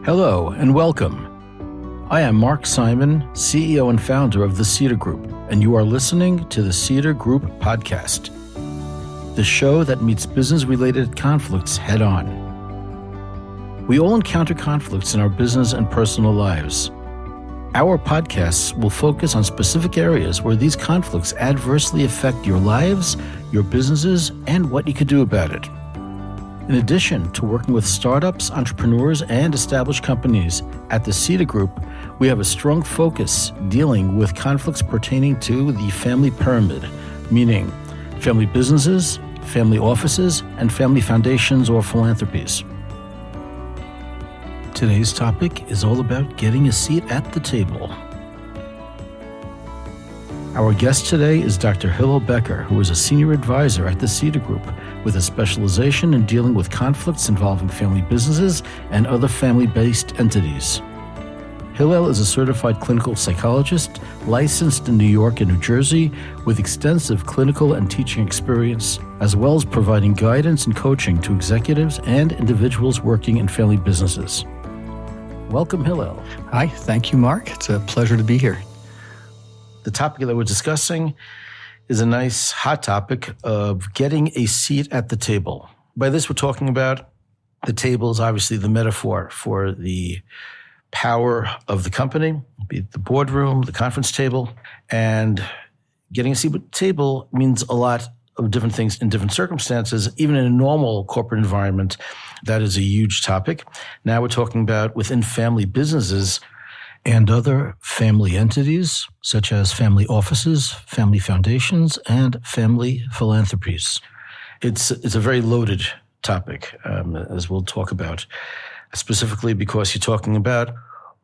Hello and welcome. I am Mark Simon, CEO and founder of the Cedar Group, and you are listening to the Cedar Group podcast, the show that meets business-related conflicts head-on. We all encounter conflicts in our business and personal lives. Our podcasts will focus on specific areas where these conflicts adversely affect your lives, your businesses, and what you could do about it. In addition to working with startups, entrepreneurs, and established companies, at the Cedar Group, we have a strong focus dealing with conflicts pertaining to the family pyramid, meaning family businesses, family offices, and family foundations or philanthropies. Today's topic is all about getting a seat at the table. Our guest today is Dr. Hillel Becker, who is a senior advisor at the Cedar Group with a specialization in dealing with conflicts involving family businesses and other family-based entities. Hillel is a certified clinical psychologist, licensed in New York and New Jersey, with extensive clinical and teaching experience, as well as providing guidance and coaching to executives and individuals working in family businesses. Welcome, Hillel. Hi, thank you, Mark. It's a pleasure to be here. The topic that we're discussing is a nice hot topic of getting a seat at the table. By this, we're talking about the table is obviously the metaphor for the power of the company, be it the boardroom, the conference table, and getting a seat at the table means a lot of different things in different circumstances. Even in a normal corporate environment, that is a huge topic. Now we're talking about within family businesses and other family entities, such as family offices, family foundations, and family philanthropies. It's a very loaded topic, as we'll talk about, specifically because you're talking about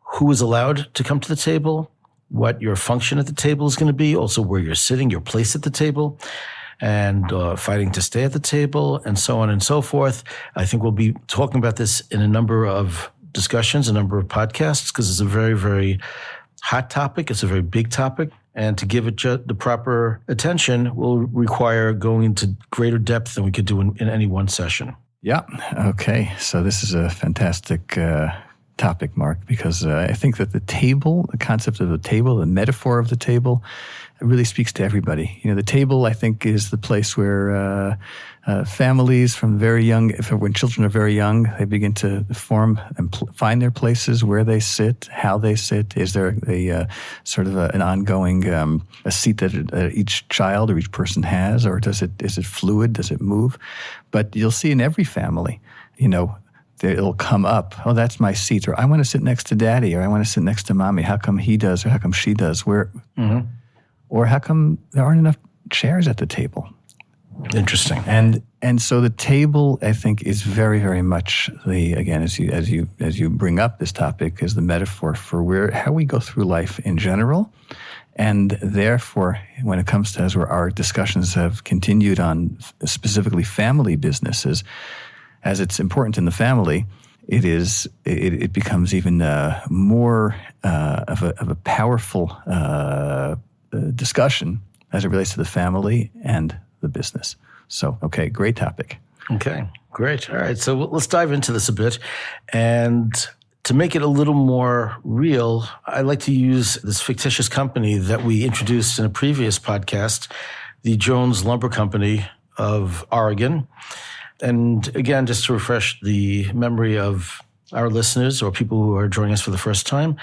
who is allowed to come to the table, what your function at the table is going to be, also where you're sitting, your place at the table, and fighting to stay at the table, and so on and so forth. I think we'll be talking about this in a number of discussions, a number of podcasts, because it's a very, very hot topic. It's a very big topic. And to give it the proper attention will require going into greater depth than we could do in any one session. Yeah. Okay. So this is a fantastic topic, Mark, because I think that the table, the concept of the table, the metaphor of the table, it really speaks to everybody. You know, the table, I think, is the place where families from very young, when children are very young, they begin to form and find their places, where they sit, how they sit. Is there a sort of an ongoing a seat that each child or each person has, or is it fluid? Does it move? But you'll see in every family, you know, it'll come up, oh, that's my seat, or I want to sit next to daddy, or I want to sit next to mommy. How come he does, or how come she does? Or how come there aren't enough chairs at the table? Interesting. And so the table, I think, is very, very much again, as you bring up this topic, is the metaphor for how we go through life in general. And therefore, when it comes to where our discussions have continued on specifically family businesses, as it's important in the family, it becomes even more of a powerful discussion as it relates to the family and the business. So, okay, great topic. Okay, great. All right, so let's dive into this a bit. And to make it a little more real, I like to use this fictitious company that we introduced in a previous podcast, the Jones Lumber Company of Oregon. And again, just to refresh the memory of our listeners or people who are joining us for the first time.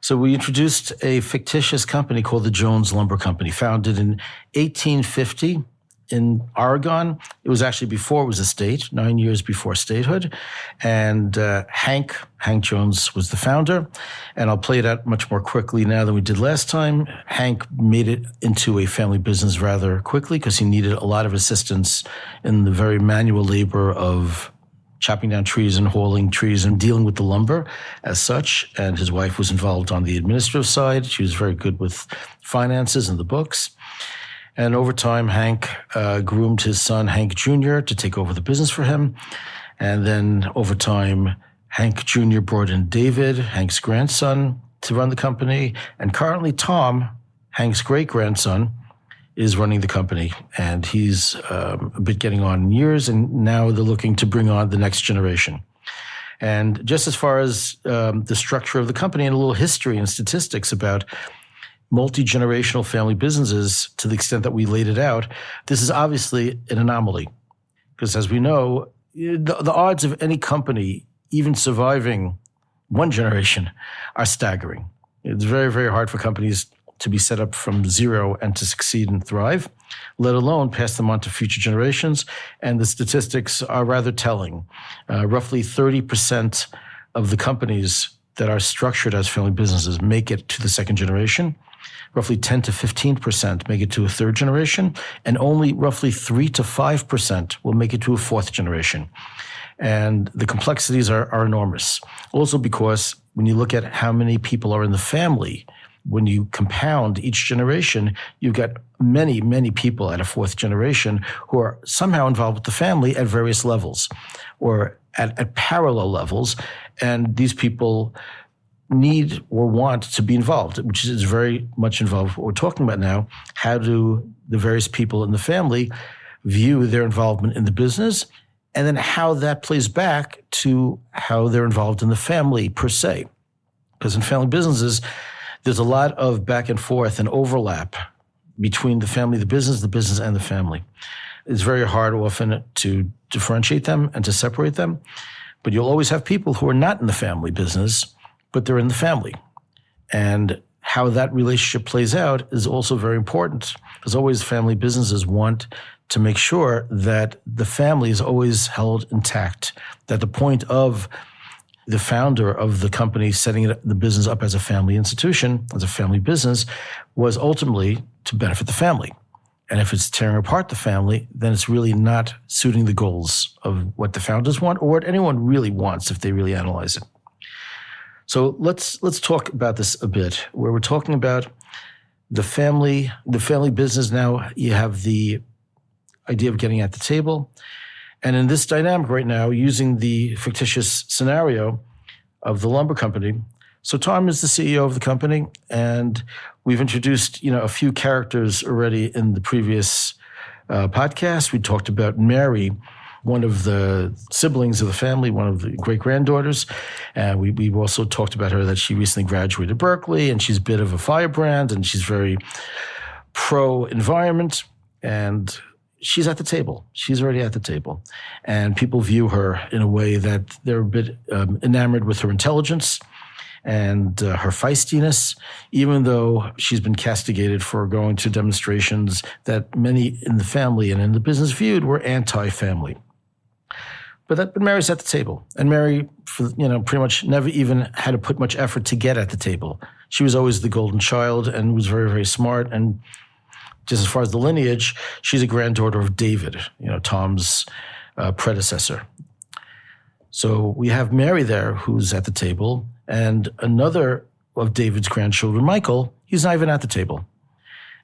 So we introduced a fictitious company called the Jones Lumber Company, founded in 1850 in Oregon. It was actually before it was a state, 9 years before statehood. And Hank Jones was the founder. And I'll play it out much more quickly now than we did last time. Hank made it into a family business rather quickly because he needed a lot of assistance in the very manual labor of chopping down trees and hauling trees and dealing with the lumber as such. And his wife was involved on the administrative side. She was very good with finances and the books. And over time, Hank groomed his son, Hank Jr., to take over the business for him. And then over time, Hank Jr. brought in David, Hank's grandson, to run the company. And currently, Tom, Hank's great-grandson, is running the company, and he's a bit getting on in years, and now they're looking to bring on the next generation. And just as far as the structure of the company and a little history and statistics about multi-generational family businesses, to the extent that we laid it out, this is obviously an anomaly. Because as we know, the odds of any company even surviving one generation are staggering. It's very, very hard for companies to be set up from zero and to succeed and thrive, let alone pass them on to future generations. And the statistics are rather telling. Roughly 30% of the companies that are structured as family businesses make it to the second generation. Roughly 10 to 15% make it to a third generation, and only roughly 3 to 5% will make it to a fourth generation. And the complexities are enormous. Also because when you look at how many people are in the family, when you compound each generation, you've got many, many people at a fourth generation who are somehow involved with the family at various levels or at parallel levels. And these people need or want to be involved, which is very much involved with what we're talking about now. How do the various people in the family view their involvement in the business, and then how that plays back to how they're involved in the family per se? Because in family businesses, there's a lot of back and forth and overlap between the family, the business, and the family. It's very hard often to differentiate them and to separate them, but you'll always have people who are not in the family business, but they're in the family. And how that relationship plays out is also very important, because always family businesses want to make sure that the family is always held intact, that the point of the founder of the company setting the business up as a family institution, as a family business, was ultimately to benefit the family. And if it's tearing apart the family, then it's really not suiting the goals of what the founders want or what anyone really wants if they really analyze it. So let's talk about this a bit, where we're talking about the family business. Now you have the idea of getting at the table. And in this dynamic right now, using the fictitious scenario of the lumber company, so Tom is the CEO of the company, and we've introduced a few characters already in the previous podcast. We talked about Mary, one of the siblings of the family, one of the great-granddaughters. And we've also talked about her, that she recently graduated Berkeley, and she's a bit of a firebrand, and she's very pro-environment, and she's at the table. She's already at the table. And people view her in a way that they're a bit enamored with her intelligence and her feistiness, even though she's been castigated for going to demonstrations that many in the family and in the business viewed were anti-family. But Mary's at the table. And Mary, pretty much never even had to put much effort to get at the table. She was always the golden child and was very, very smart. And just as far as the lineage, she's a granddaughter of David, Tom's predecessor. So we have Mary there, who's at the table, and another of David's grandchildren, Michael, he's not even at the table.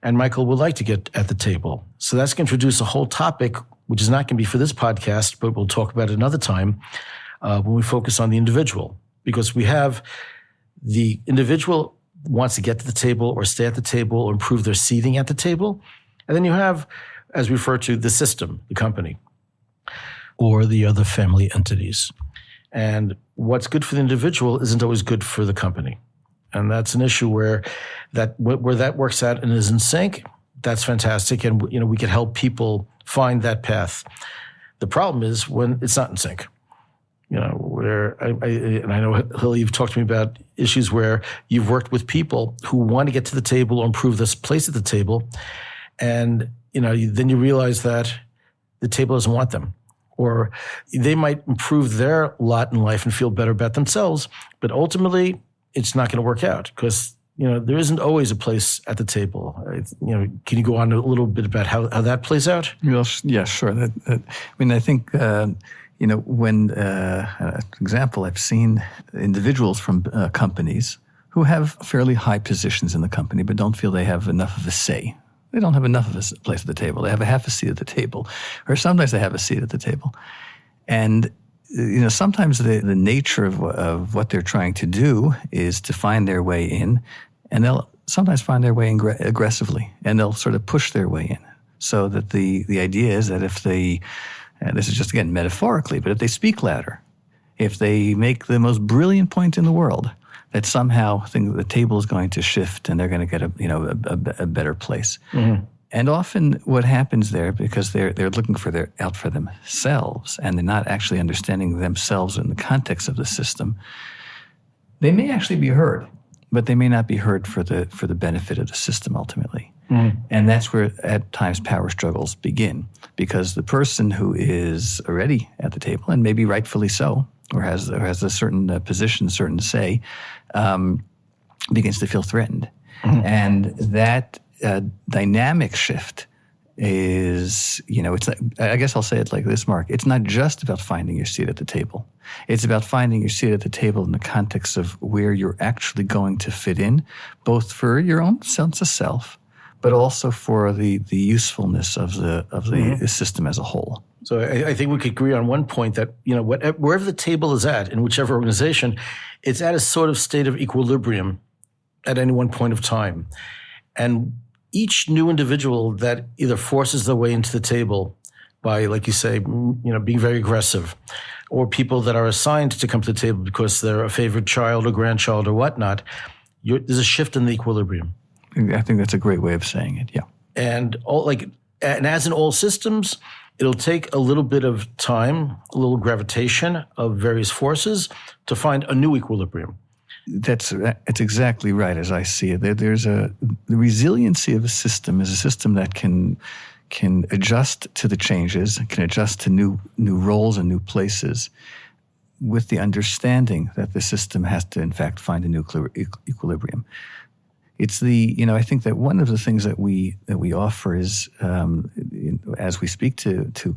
And Michael would like to get at the table. So that's going to introduce a whole topic, which is not going to be for this podcast, but we'll talk about it another time when we focus on the individual. Because we have the individual wants to get to the table or stay at the table or improve their seating at the table. And then you have, as we refer to, the system, the company, or the other family entities. And what's good for the individual isn't always good for the company. And that's an issue where that works out and is in sync. That's fantastic. And, we can help people find that path. The problem is when it's not in sync. Where I know, Hillel, you've talked to me about issues where you've worked with people who want to get to the table or improve this place at the table. And, then you realize that the table doesn't want them. Or they might improve their lot in life and feel better about themselves. But ultimately, it's not going to work out because, there isn't always a place at the table. Can you go on a little bit about how that plays out? Well, yeah, sure. I think, when, example, I've seen individuals from companies who have fairly high positions in the company but don't feel they have enough of a say. They don't have enough of a place at the table. They have a half a seat at the table, or sometimes they have a seat at the table. And sometimes the nature of what they're trying to do is to find their way in, and they'll sometimes find their way in aggressively, and they'll sort of push their way in. So that the idea is that if they, and this is just again metaphorically, but if they speak louder, if they make the most brilliant point in the world, that somehow the table is going to shift and they're going to get a better place. Mm-hmm. And often what happens there, because they're looking out for themselves and they're not actually understanding themselves in the context of the system, they may actually be heard, but they may not be heard for the benefit of the system ultimately. Mm-hmm. And that's where at times power struggles begin, because the person who is already at the table, and maybe rightfully so, or has a certain position, certain say, begins to feel threatened. Mm-hmm. And that dynamic shift is, it's not, I guess I'll say it like this, Mark. It's not just about finding your seat at the table. It's about finding your seat at the table in the context of where you're actually going to fit in, both for your own sense of self, but also for the usefulness of the mm-hmm. system as a whole. So I think we could agree on one point that, wherever the table is at, in whichever organization, it's at a sort of state of equilibrium at any one point of time. And each new individual that either forces their way into the table by, like you say, being very aggressive, or people that are assigned to come to the table because they're a favorite child or grandchild or whatnot, there's a shift in the equilibrium. I think that's a great way of saying it, yeah. And as in all systems, it'll take a little bit of time, a little gravitation of various forces to find a new equilibrium. That's exactly right, as I see it. The resiliency of a system is a system that can adjust to the changes, can adjust to new roles and new places, with the understanding that the system has to, in fact, find a new equilibrium. It's I think that one of the things that we offer is, as we speak to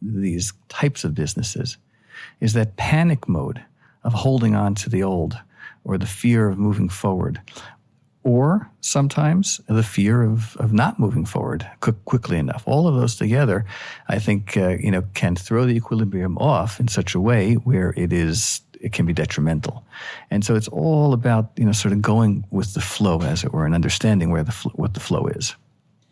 these types of businesses, is that panic mode of holding on to the old, or the fear of moving forward, or sometimes the fear of not moving forward quickly enough. All of those together, I think, can throw the equilibrium off in such a way where it can be detrimental. And so it's all about, sort of going with the flow, as it were, and understanding what the flow is.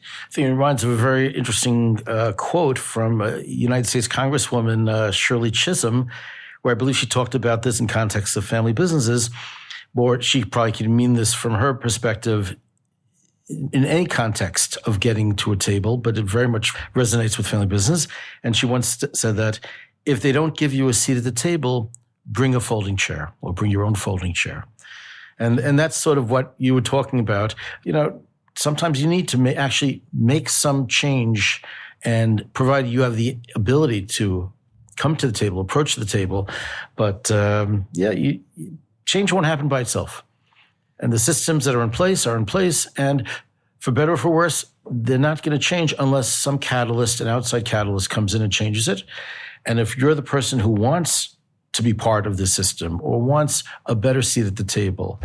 I think it reminds me of a very interesting quote from United States Congresswoman Shirley Chisholm, where I believe she talked about this in context of family businesses, or she probably could mean this from her perspective in any context of getting to a table, but it very much resonates with family business. And she once said that if they don't give you a seat at the table, bring a folding chair, or bring your own folding chair. And that's sort of what you were talking about. Sometimes you need to actually make some change, and provided you have the ability to come to the table, approach the table. But change won't happen by itself. And the systems that are in place, and for better or for worse, they're not going to change unless some catalyst, an outside catalyst, comes in and changes it. And if you're the person who wants to be part of the system or wants a better seat at the table,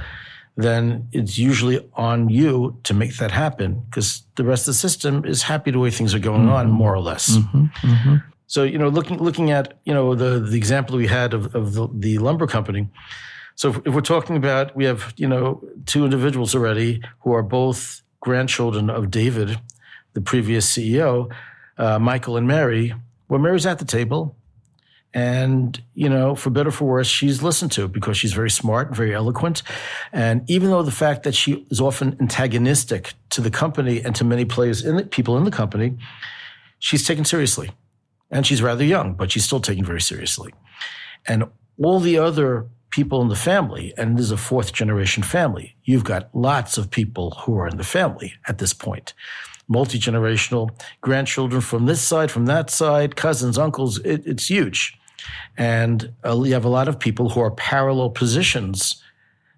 then it's usually on you to make that happen, because the rest of the system is happy the way things are going on, more or less. Mm-hmm, mm-hmm. So, looking at, the example we had of the lumber company. So if we're talking about, we have, two individuals already who are both grandchildren of David, the previous CEO, Michael and Mary. Well, Mary's at the table, and, for better or for worse, she's listened to because she's very smart and very eloquent. And even though the fact that she is often antagonistic to the company and to many people in the company, she's taken seriously. And she's rather young, but she's still taken very seriously. And all the other people in the family, and this is a fourth generation family, you've got lots of people who are in the family at this point. Multi-generational, grandchildren from this side, from that side, cousins, uncles, it's huge. And you have a lot of people who are parallel positions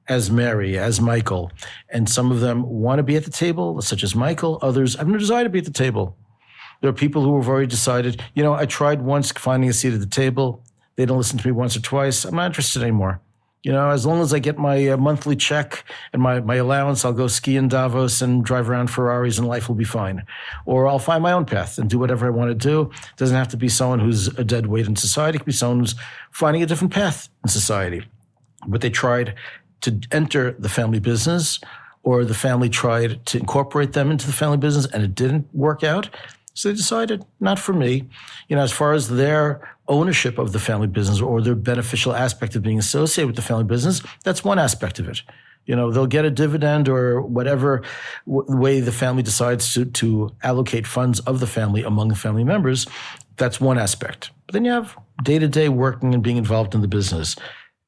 as Mary, as Michael. And some of them want to be at the table, such as Michael. Others have no desire to be at the table. There are people who have already decided, I tried once finding a seat at the table. They don't listen to me once or twice. I'm not interested anymore. As long as I get my monthly check and my allowance, I'll go ski in Davos and drive around Ferraris and life will be fine. Or I'll find my own path and do whatever I want to do. It doesn't have to be someone who's a dead weight in society. It could be someone who's finding a different path in society. But they tried to enter the family business, or the family tried to incorporate them into the family business and it didn't work out. So they decided, not for me. As far as their ownership of the family business or their beneficial aspect of being associated with the family business, that's one aspect of it. They'll get a dividend or whatever way the family decides to allocate funds of the family among the family members. That's one aspect. But then you have day-to-day working and being involved in the business.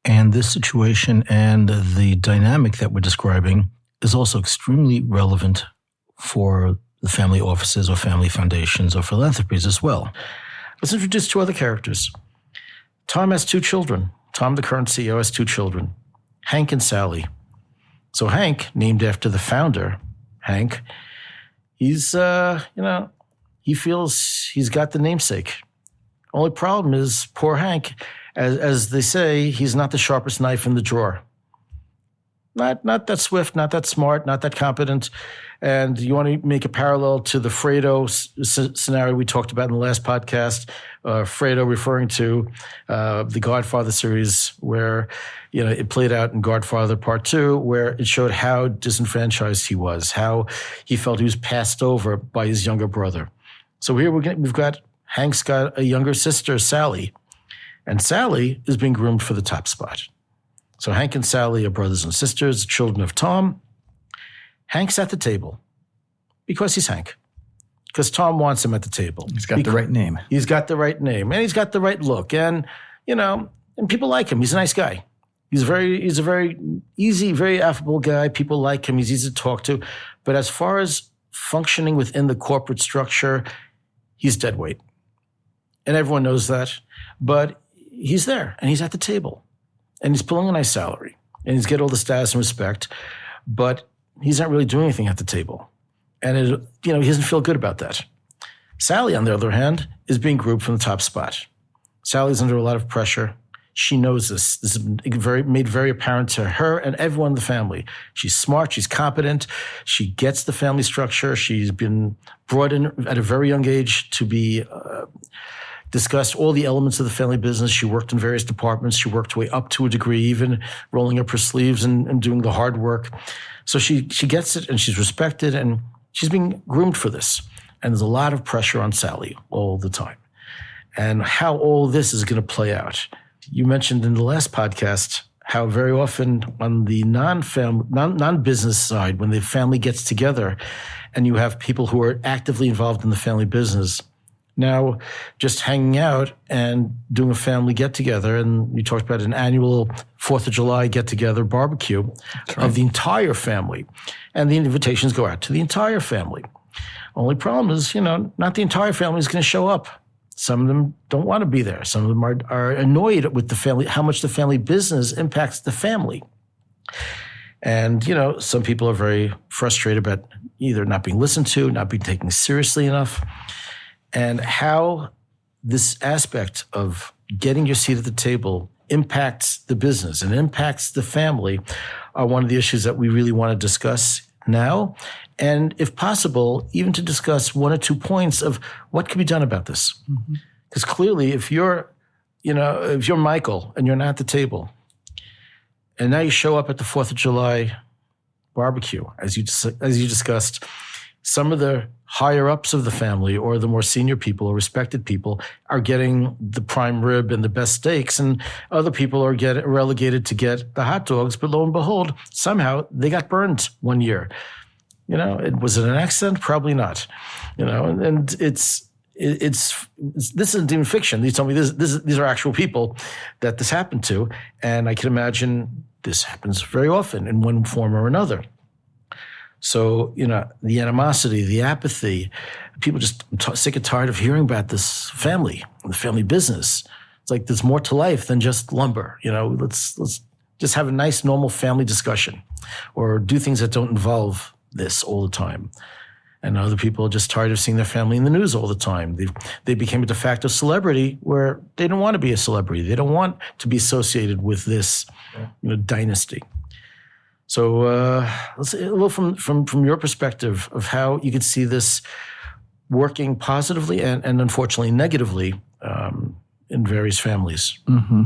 And this situation and the dynamic that we're describing is also extremely relevant for the family offices or family foundations or philanthropies as well. Let's introduce two other characters. Tom has two children. Tom, the current CEO, has two children, Hank and Sally. So Hank, named after the founder, Hank, he's, he feels he's got the namesake. Only problem is poor Hank, as they say, he's not the sharpest knife in the drawer. Not that swift, not that smart, not that competent. And you want to make a parallel to the Fredo scenario we talked about in the last podcast, Fredo referring to the Godfather series where, it played out in Godfather Part 2, where it showed how disenfranchised he was, how he felt he was passed over by his younger brother. So here we've got, Hank's got a younger sister, Sally, and Sally is being groomed for the top spot. So Hank and Sally are brothers and sisters, children of Tom. Hank's at the table because he's Hank. Because Tom wants him at the table. He's got the right name. He's got the right name, and he's got the right look. And, and people like him. He's a nice guy. He's a very easy, very affable guy. People like him. He's easy to talk to. But as far as functioning within the corporate structure, he's dead weight. And everyone knows that. But he's there, and he's at the table. And he's pulling a nice salary, and he's getting all the status and respect, but he's not really doing anything at the table. And, he doesn't feel good about that. Sally, on the other hand, is being grouped from the top spot. Sally's under a lot of pressure. She knows this. This is made very apparent to her and everyone in the family. She's smart. She's competent. She gets the family structure. She's been brought in at a very young age to be discussed all the elements of the family business. She worked in various departments. She worked her way up to a degree, even rolling up her sleeves and doing the hard work. So she gets it, and she's respected, and she's being groomed for this. And there's a lot of pressure on Sally all the time. And how all this is going to play out. You mentioned in the last podcast how very often on the non-business side, when the family gets together and you have people who are actively involved in the family business, now just hanging out and doing a family get-together, and you talked about an annual 4th of July get-together barbecue of the entire family, and the invitations go out to the entire family. Only problem is, not the entire family is going to show up. Some of them don't want to be there. Some of them are annoyed with the family, how much the family business impacts the family. And, some people are very frustrated about either not being listened to, not being taken seriously enough. And how this aspect of getting your seat at the table impacts the business and impacts the family are one of the issues that we really want to discuss now. And if possible, even to discuss one or 2 points of what can be done about this. Because clearly, if you're Michael and you're not at the table, and now you show up at the 4th of July barbecue, as you discussed, some of the higher ups of the family or the more senior people or respected people are getting the prime rib and the best steaks, and other people are relegated to get the hot dogs. But lo and behold, somehow they got burned one year. Was it an accident? Probably not. And this isn't even fiction. They told me these are actual people that this happened to, and I can imagine this happens very often in one form or another. So, the animosity, the apathy, people just sick and tired of hearing about this family, the family business. It's like there's more to life than just lumber. Let's just have a nice, normal family discussion or do things that don't involve this all the time. And other people are just tired of seeing their family in the news all the time. They became a de facto celebrity where they don't want to be a celebrity. They don't want to be associated with this dynasty. So let's a little from your perspective of how you could see this working positively and unfortunately negatively in various families. Mm-hmm.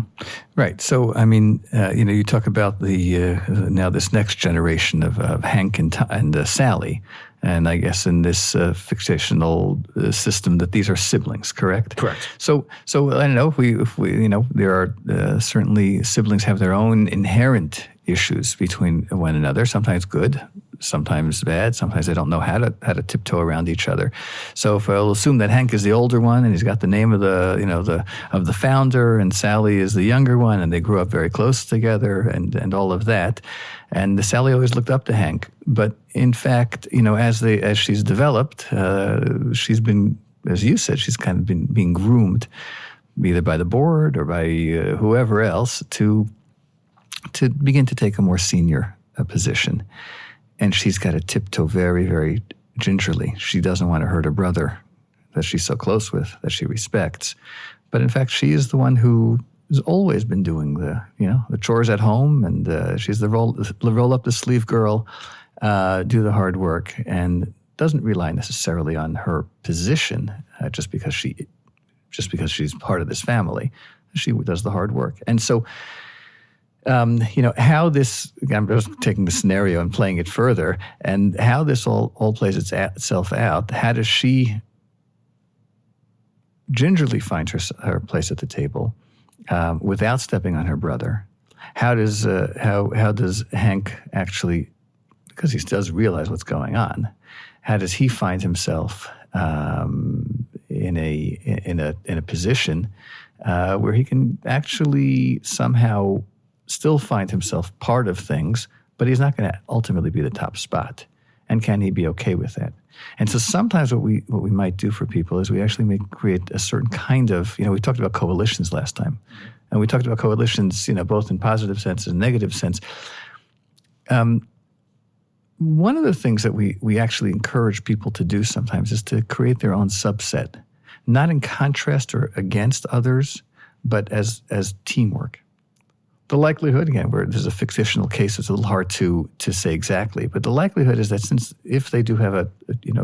Right. So, you talk about the now this next generation of Hank and Sally, And I guess in this fictional system that these are siblings, correct? Correct. So I don't know if we there are certainly siblings have their own inherent issues between one another. Sometimes good, sometimes bad. Sometimes they don't know how to tiptoe around each other. So if I'll assume that Hank is the older one and he's got the name of the founder, and Sally is the younger one, and they grew up very close together, and all of that. And Sally always looked up to Hank, but in fact, as she's developed, she's been, as you said, she's kind of been being groomed, either by the board or by whoever else, to begin to take a more senior position. And she's got to tiptoe very, very gingerly. She doesn't want to hurt her brother that she's so close with, that she respects. But in fact, she is the one who has always been doing the chores at home, and she's the roll up the sleeve girl, do the hard work, and doesn't rely necessarily on her position just because she's part of this family. She does the hard work. And so how this, I'm just taking the scenario and playing it further, and how this all plays itself out. How does she gingerly find her place at the table without stepping on her brother? How does Hank actually, because he does realize what's going on, how does he find himself in a position where he can actually somehow still find himself part of things, but he's not going to ultimately be the top spot? And can he be okay with that? And so sometimes what we might do for people is we actually may create a certain kind of, we talked about coalitions last time, and we talked about coalitions, both in positive sense and negative sense. One of the things that we actually encourage people to do sometimes is to create their own subset, not in contrast or against others, but as teamwork. The likelihood, again, where there's a fictional case, it's a little hard to say exactly, but the likelihood is that if they do have a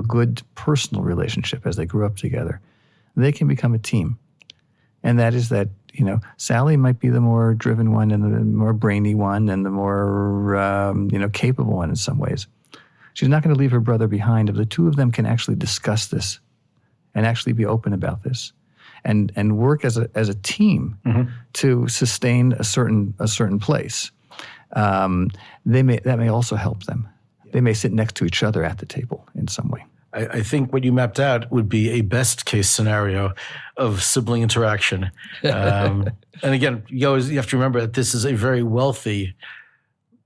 good personal relationship as they grew up together, they can become a team. And that is that, Sally might be the more driven one and the more brainy one and the more, capable one in some ways. She's not going to leave her brother behind if the two of them can actually discuss this and actually be open about this. And work as a team to sustain a certain place. That may also help them. They may sit next to each other at the table in some way. I think what you mapped out would be a best case scenario of sibling interaction. And again, you have to remember that this is a very wealthy,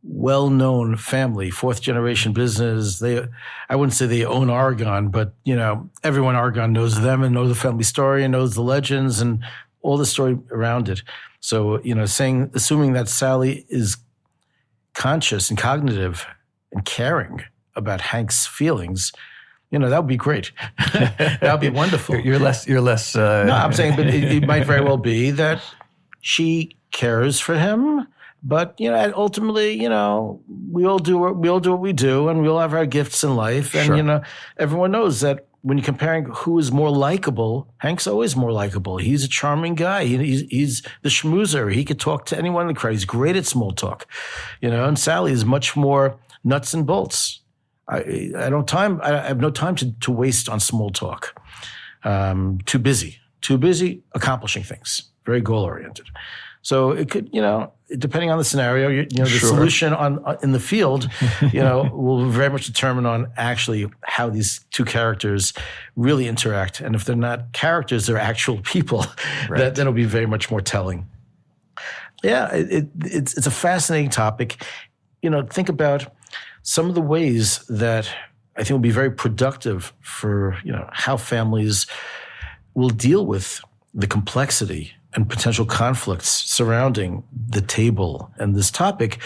well-known family, fourth generation business. I wouldn't say they own Argonne, but everyone Argonne knows them and knows the family story and knows the legends and all the story around it. So, assuming that Sally is conscious and cognitive and caring about Hank's feelings, that would be great. That would be wonderful. You're less. No, I'm saying, but it might very well be that she cares for him. But ultimately, we all do what we do, and we all have our gifts in life. And Sure. Everyone knows that when you're comparing who is more likable, Hank's always more likable. He's a charming guy. He's the schmoozer. He could talk to anyone in the crowd. He's great at small talk, And Sally is much more nuts and bolts. I have no time to waste on small talk. Too busy accomplishing things. Very goal oriented. So it could, depending on the scenario, the Sure. solution in the field, will very much determine on actually how these two characters really interact. And if they're not characters, they're actual people. Right. That'll be very much more telling. Yeah, it's a fascinating topic. Think about some of the ways that I think will be very productive for how families will deal with the complexity and potential conflicts surrounding the table and this topic.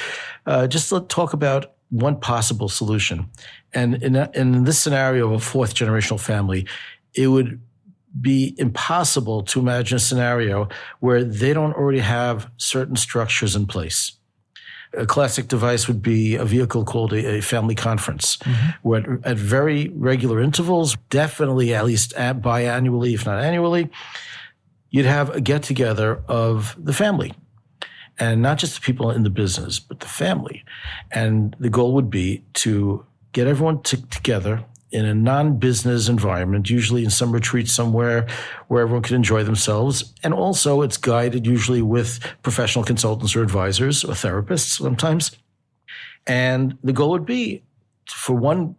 Just let's talk about one possible solution. And in this scenario of a fourth generational family, it would be impossible to imagine a scenario where they don't already have certain structures in place. A classic device would be a vehicle called a family conference, where at very regular intervals, definitely at least biannually, if not annually, you'd have a get-together of the family. And not just the people in the business, but the family. And the goal would be to get everyone together in a non-business environment, usually in some retreat somewhere where everyone can enjoy themselves. And also it's guided usually with professional consultants or advisors or therapists sometimes. And the goal would be for one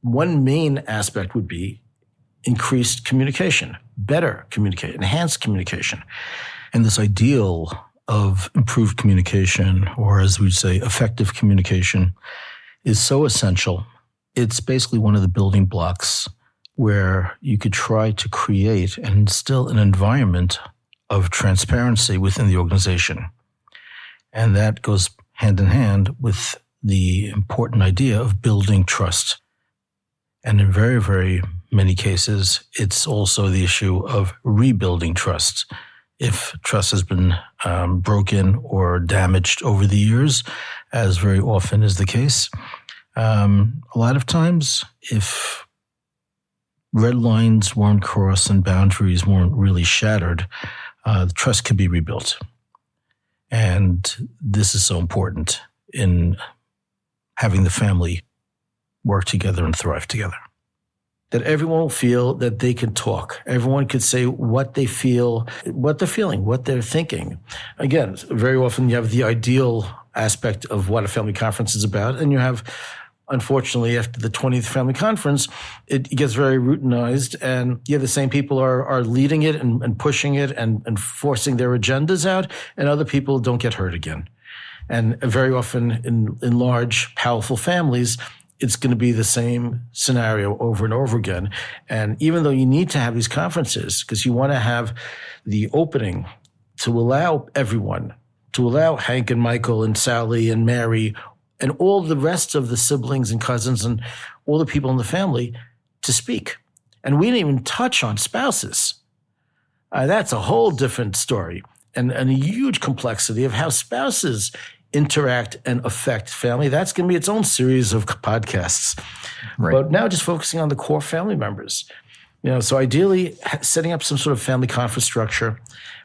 main aspect would be increased communication, better communication, enhanced communication. And this ideal of improved communication, or as we'd say, effective communication, is so essential. It's basically one of the building blocks where you could try to create and instill an environment of transparency within the organization. And that goes hand in hand with the important idea of building trust. And in very, very many cases, it's also the issue of rebuilding trust. If trust has been broken or damaged over the years, as very often is the case, a lot of times, if red lines weren't crossed and boundaries weren't really shattered, the trust could be rebuilt. And this is so important in having the family work together and thrive together. That everyone will feel that they can talk. Everyone could say what they feel, what they're feeling, what they're thinking. Again, very often you have the ideal aspect of what a family conference is about, and you have, unfortunately, after the 20th family conference, it gets very routinized, and the same people are leading it and pushing it and forcing their agendas out, and other people don't get heard again. And very often in large, powerful families, it's going to be the same scenario over and over again. And even though you need to have these conferences, because you want to have the opening to allow everyone, to allow Hank and Michael and Sally and Mary and all the rest of the siblings and cousins and all the people in the family to speak. And we didn't even touch on spouses. That's a whole different story and a huge complexity of how spouses interact and affect family. That's going to be its own series of podcasts. Right. But now just focusing on the core family members. So ideally setting up some sort of family conference structure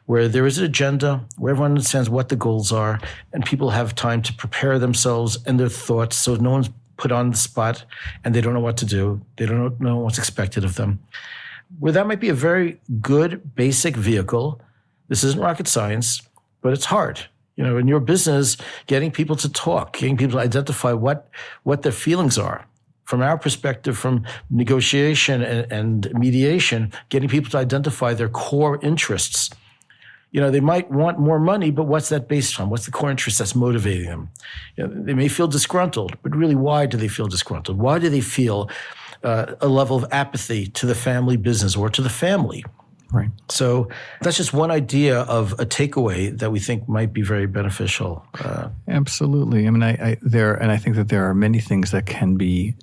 where there is an agenda, where everyone understands what the goals are, and people have time to prepare themselves and their thoughts so no one's put on the spot and they don't know what to do. They don't know what's expected of them. Where that might be a very good basic vehicle. This isn't rocket science, but it's hard. In your business, getting people to talk, getting people to identify what their feelings are. From our perspective, from negotiation and mediation, getting people to identify their core interests. They might want more money, but what's that based on? What's the core interest that's motivating them? They may feel disgruntled, but really, why do they feel disgruntled? Why do they feel a level of apathy to the family business or to the family? Right. So that's just one idea of a takeaway that we think might be very beneficial. Absolutely. I mean, I think that there are many things that can be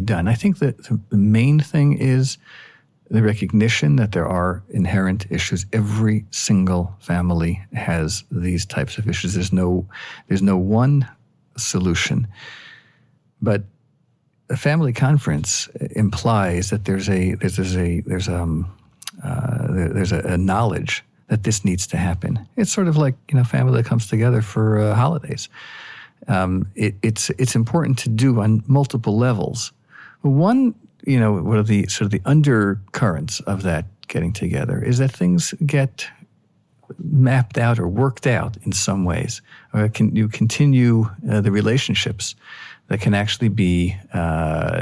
done. I think that the main thing is the recognition that there are inherent issues. Every single family has these types of issues. There's no one solution, but a family conference implies that there's a knowledge that this needs to happen. It's sort of like family that comes together for holidays. It's important to do on multiple levels. One, what are the sort of the undercurrents of that getting together is that things get mapped out or worked out in some ways, or you continue the relationships that can actually be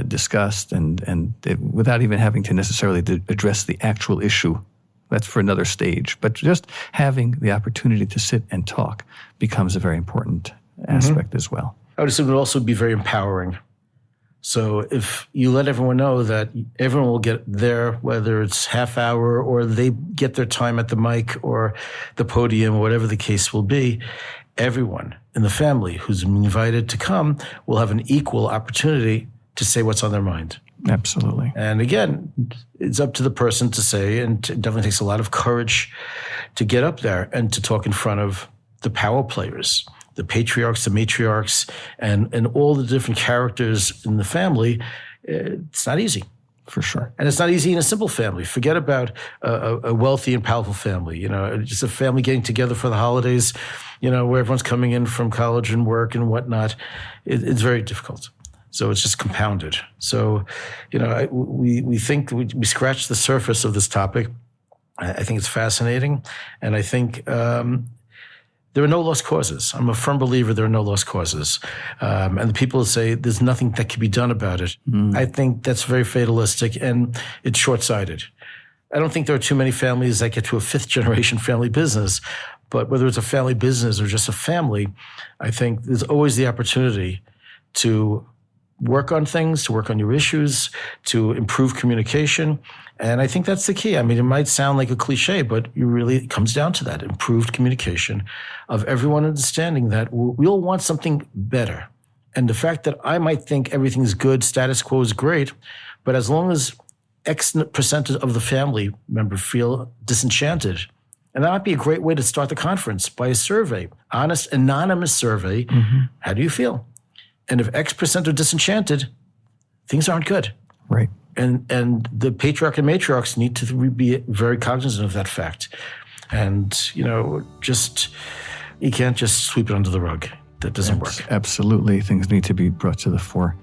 discussed and without even having to necessarily address the actual issue. That's for another stage. But just having the opportunity to sit and talk becomes a very important aspect as well. I would assume it would also be very empowering. So if you let everyone know that everyone will get there, whether it's half hour or they get their time at the mic or the podium, or whatever the case will be, everyone in the family who's been invited to come will have an equal opportunity to say what's on their mind. Absolutely. And again, it's up to the person to say, and it definitely takes a lot of courage to get up there and to talk in front of the power players, the patriarchs, the matriarchs, and all the different characters in the family. It's not easy. For sure. And it's not easy in a simple family. Forget about a wealthy and powerful family. Just a family getting together for the holidays, where everyone's coming in from college and work and whatnot. It's very difficult. So it's just compounded. So, we think we scratched the surface of this topic. I think it's fascinating. And I think there are no lost causes. I'm a firm believer there are no lost causes. And the people say there's nothing that can be done about it. I think that's very fatalistic and it's short-sighted. I don't think there are too many families that get to a fifth-generation family business. But whether it's a family business or just a family, I think there's always the opportunity to work on things, to work on your issues, to improve communication. And I think that's the key. I mean, it might sound like a cliche, but it comes down to that improved communication of everyone understanding that we all want something better. And the fact that I might think everything's good, status quo is great, but as long as X percentage of the family member feel disenchanted, and that might be a great way to start the conference by a survey, honest, anonymous survey. How do you feel? And if X percent are disenchanted, things aren't good. Right. And the patriarch and matriarchs need to be very cognizant of that fact. And, you can't just sweep it under the rug. That doesn't work. Absolutely. Things need to be brought to the fore.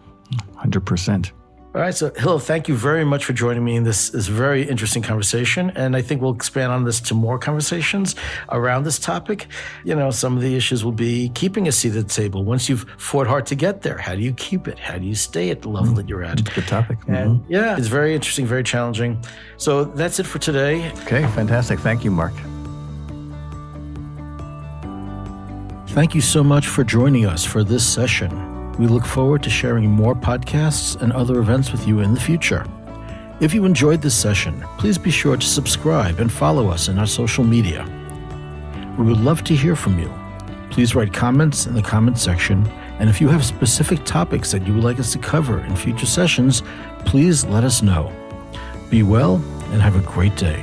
100%. All right. So, Hillel, thank you very much for joining me in this very interesting conversation. And I think we'll expand on this to more conversations around this topic. Some of the issues will be keeping a seat at the table. Once you've fought hard to get there, how do you keep it? How do you stay at the level that you're at? Good topic. And it's very interesting, very challenging. So that's it for today. Okay, fantastic. Thank you, Mark. Thank you so much for joining us for this session. We look forward to sharing more podcasts and other events with you in the future. If you enjoyed this session, please be sure to subscribe and follow us in our social media. We would love to hear from you. Please write comments in the comment section, and if you have specific topics that you would like us to cover in future sessions, please let us know. Be well and have a great day.